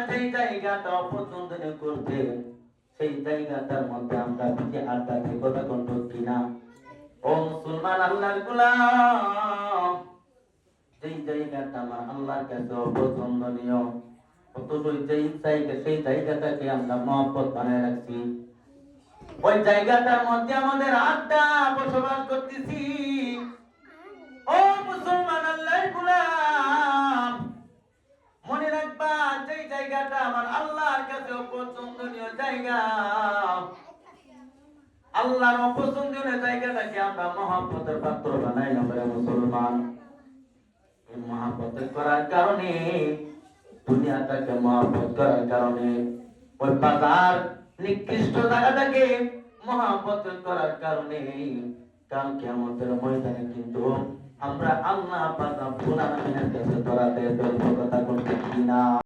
যেই জায়গাটা অপছন্দ করতে সেই জায়গাটার মধ্যে আমরা যে আধ্যাত্মিকতা কোন কিনা। ও মুসলমান আল্লাহর গোলাম, যেই জায়গাটা আমার আল্লাহর কাছে অপছন্দনীয়, অথচ সেই জায়গাটাকে আমরা মহব্বত বানায় রাখছি। ওই জায়গাটার মধ্যে আমাদের আত্মা বসবাস করতেছি। ও মুসলমান আল্লাহর গোলাম, মনে রাখবা যেই জায়গাটা আমার আল্লাহর কাছে অপছন্দনীয় জায়গা, আল্লাহর অপছন্দনীয় জায়গাটাকে আমরা মহব্বতের পাত্র বানাই আমরা মুসলমান। এই মহব্বত করার কারণে, দুনিয়াটাকে মহব্বত করার কারণে, ওই বাজার নিকৃষ্ট জায়গাটাকে মহব্বত করার কারণে কাল কিয়ামতের ময়দানে কিন্তু আমরা আল্লাহ পাক রব্বুল আলামিনের কাছে ধরাতে দেব। কথা বলতে কিনা?